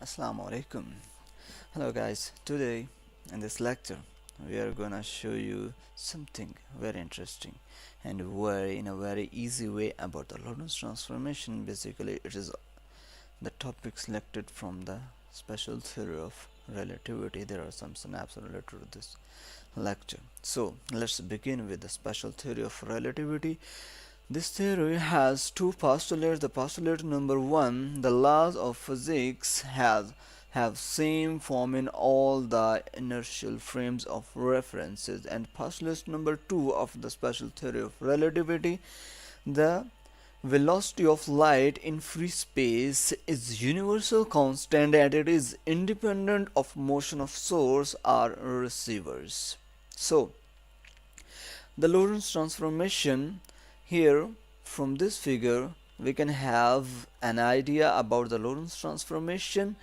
Assalamu alaikum. Hello guys. Today in this lecture we are gonna show you something very interesting and very in a very easy way about the Lorentz transformation. Basically it is the topic selected from the special theory of relativity. There are some synapses related to this lecture. So let's begin with the special theory of relativity. This theory has two postulates. The postulate number one, the laws of physics have same form in all the inertial frames of references, and postulate number two of the special theory of relativity, the velocity of light in free space is universal constant and it is independent of motion of source or receivers. So the Lorentz transformation, here from this figure we can have an idea about the Lorentz transformation.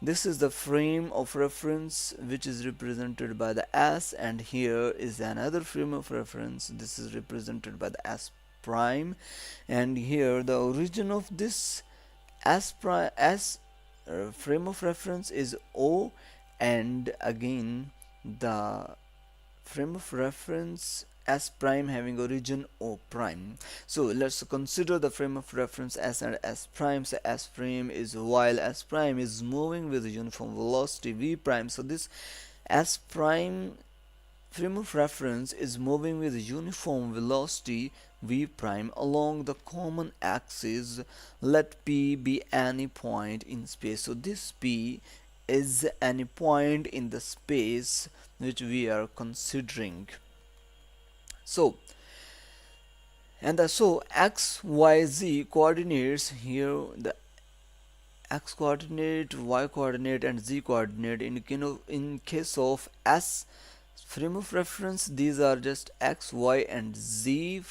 This is the frame of reference which is represented by the S, and here is another frame of reference. This is represented by the S prime, and here the origin of this S frame of reference is O, and again the frame of reference S prime having origin O prime. So let's consider the frame of reference S and S prime. So S frame is while S prime is moving with uniform velocity V prime. So this S prime frame of reference is moving with uniform velocity V prime along the common axis. Let P be any point in space. So this P is any point in the space which we are considering. So x, y, z coordinates, here the x coordinate, y coordinate and z coordinate in case of S frame of reference, these are just x, y and z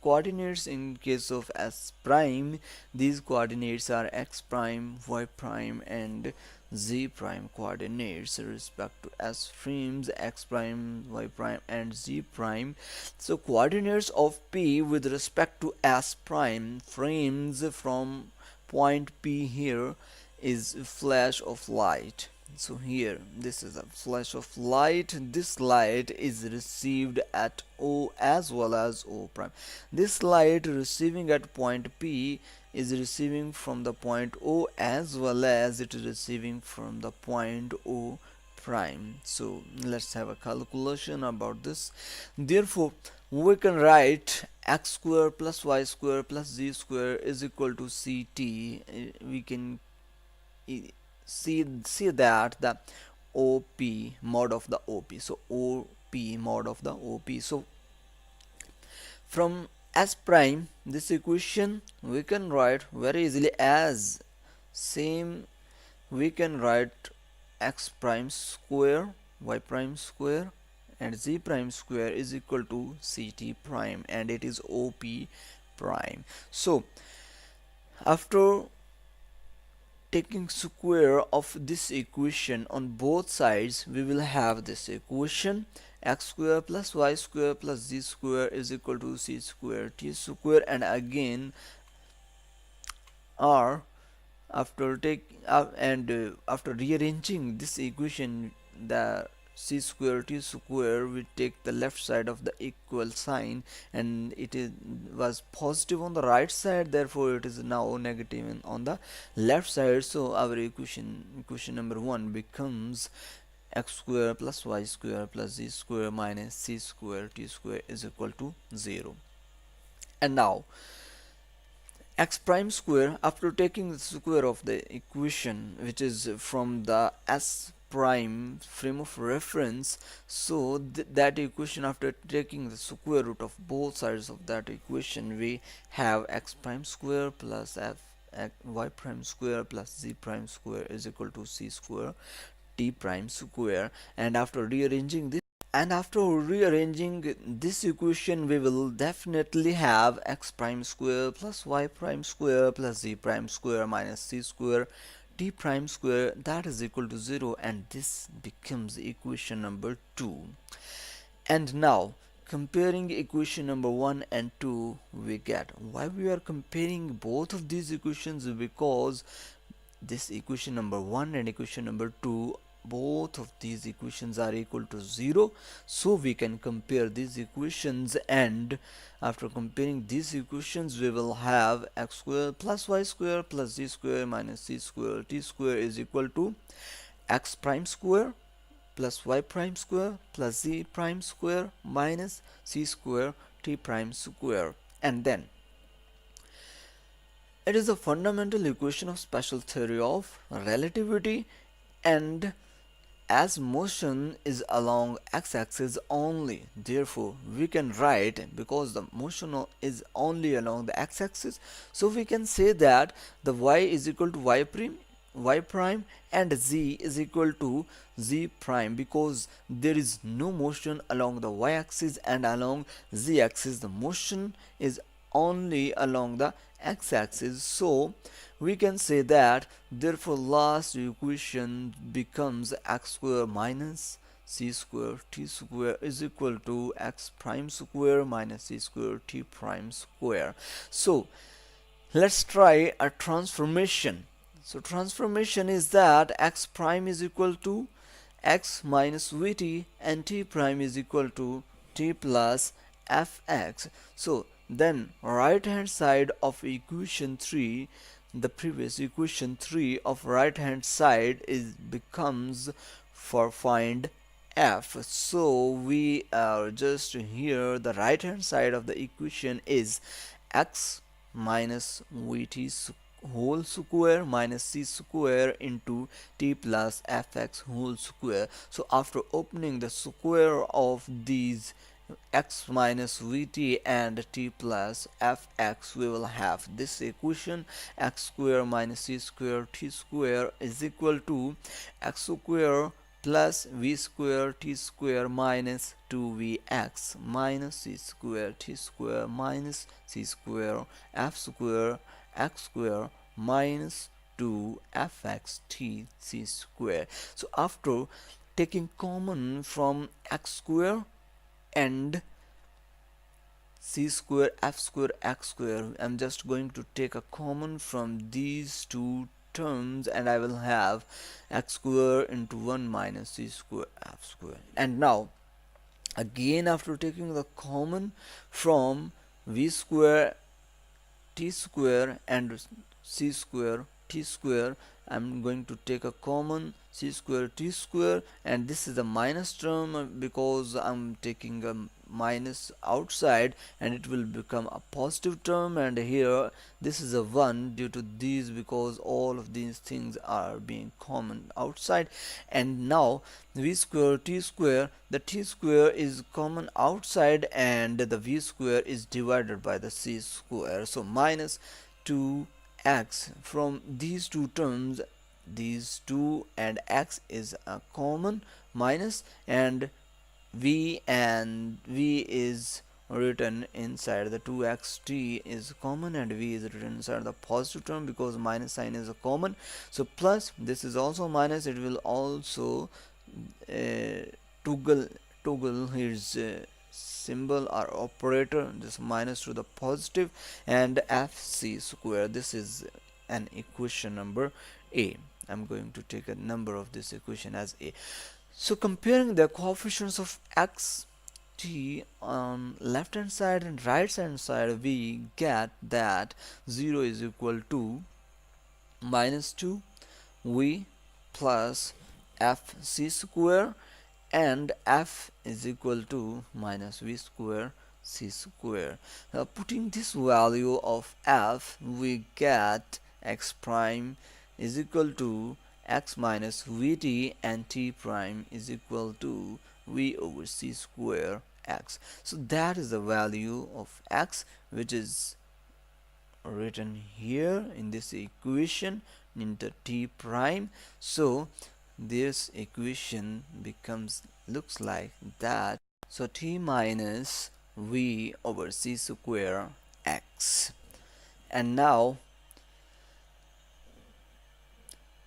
coordinates. In case of S prime, these coordinates are x prime, y prime and z prime coordinates with respect to S frames, x prime, y prime and z prime. So coordinates of P with respect to S prime frames from point P here is flash of light. So here this is a flash of light. This light is received at O as well as O prime. This light receiving at point P is receiving from the point O as well as it is receiving from the point O prime. So let's have a calculation about this. Therefore we can write x square plus y square plus z square is equal to ct. We can see that the OP mod of the OP. So OP mod of the OP. So from S prime, this equation we can write very easily as same. We can write x prime square, y prime square and z prime square is equal to ct prime, and it is OP prime. So after taking square of this equation on both sides, we will have this equation: x square plus y square plus z square is equal to c square t square, and again r after after rearranging this equation, the c square t square, we take the left side of the equal sign, and was positive on the right side, therefore it is now negative on the left side. So our equation number one becomes x square plus y square plus z square minus c square t square is equal to 0. And now x prime square, after taking the square of the equation which is from the S prime frame of reference, so that equation, after taking the square root of both sides of that equation, we have x prime square plus y prime square plus z prime square is equal to c square t prime square. And after rearranging this equation, we will definitely have x prime square plus y prime square plus z prime square minus c square t prime square, that is equal to 0, and this becomes equation number 2. And now comparing equation number 1 and 2, we get, why we are comparing both of these equations, because this equation number 1 and equation number 2, both of these equations are equal to 0, so we can compare these equations, and after comparing these equations we will have x square plus y square plus z square minus c square t square is equal to x prime square plus y prime square plus z prime square minus c square t prime square. And then it is a fundamental equation of special theory of relativity, and as motion is along x-axis only, therefore we can write, because the motion is only along the x-axis, so we can say that the y is equal to y prime and z is equal to z prime, because there is no motion along the y-axis, and along z-axis the motion is only along the x-axis. So we can say that therefore last equation becomes x square minus c square t square is equal to x prime square minus c square t prime square. So let's try a transformation. So transformation is that x prime is equal to x minus vt and t prime is equal to t plus fx. So then right hand side of equation 3, the previous equation 3 of right hand side is becomes for find f. So we are just here, the right hand side of the equation is x minus vt whole square minus c square into t plus fx whole square. So after opening the square of these x minus vt and t plus fx, we will have this equation: x square minus c square t square is equal to x square plus v square t square minus 2vx minus c square t square minus c square f square x square minus 2fx t c square. So after taking common from x square and c square f square x square, I'm just going to take a common from these two terms, and I will have x square into 1 minus c square f square. And now again, after taking the common from v square t square and c square t square, I'm going to take a common c square t square, and this is a minus term because I'm taking a minus outside, and it will become a positive term, and here this is a 1 due to these, because all of these things are being common outside. And now v square t square, the t square is common outside and the v square is divided by the c square, so minus 2x from these two terms, these two and x is a common minus, and v is written inside the 2xt is common, and v is written inside the positive term because minus sign is a common. So plus this is also minus, it will also toggle his symbol or operator, this minus to the positive, and fc square. This is an equation number a. I'm going to take a number of this equation as a. So comparing the coefficients of x t on left hand side and right hand side, we get that 0 is equal to minus 2 v plus f c square, and f is equal to minus v square c square. Now putting this value of f, we get x prime is equal to x minus vt and t prime is equal to v over c square x. So that is the value of x, which is written here in this equation into t prime. So this equation looks like that. So t minus v over c square x. And now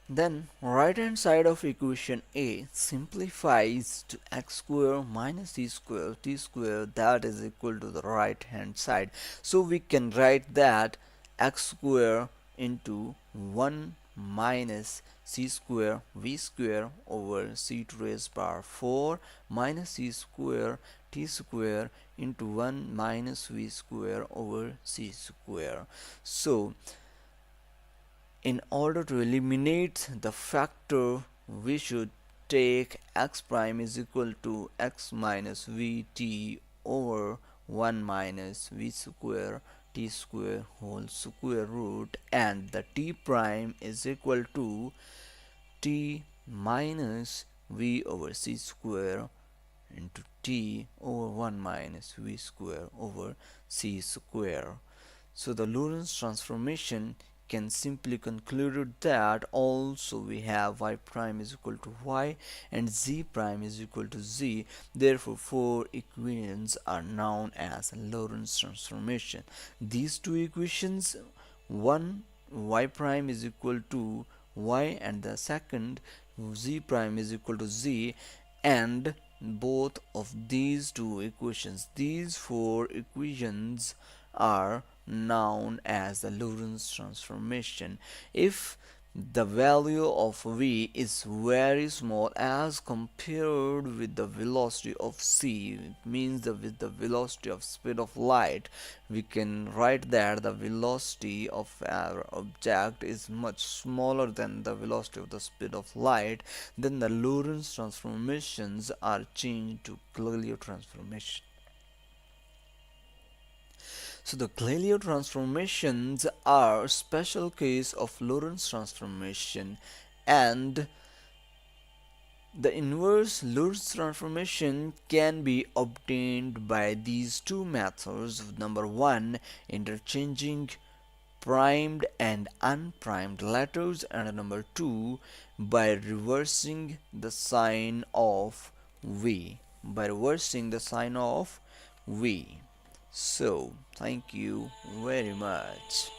then right hand side of equation a simplifies to x square minus c square t square, that is equal to the right hand side. So we can write that x square into 1 minus c square v square over c to raise power 4 minus c square t square into 1 minus v square over c square. So in order to eliminate the factor, we should take x prime is equal to x minus vt over 1 minus v square t square whole square root, and the t prime is equal to t minus v over c square into t over 1 minus v square over c square. So the Lorentz transformation can simply conclude that also we have y prime is equal to y and z prime is equal to z. Therefore, four equations are known as Lorentz transformation. These two equations, one y prime is equal to y and the second z prime is equal to z, and both of these two equations, these four equations are known as the Lorentz transformation. If the value of v is very small as compared with the velocity of c, it means that with the velocity of speed of light, we can write that the velocity of our object is much smaller than the velocity of the speed of light, then the Lorentz transformations are changed to Galileo transformation. So the Galileo transformations are special case of Lorentz transformation, and the inverse Lorentz transformation can be obtained by these two methods. Number one, interchanging primed and unprimed letters, and number two, by reversing the sign of v. So thank you very much.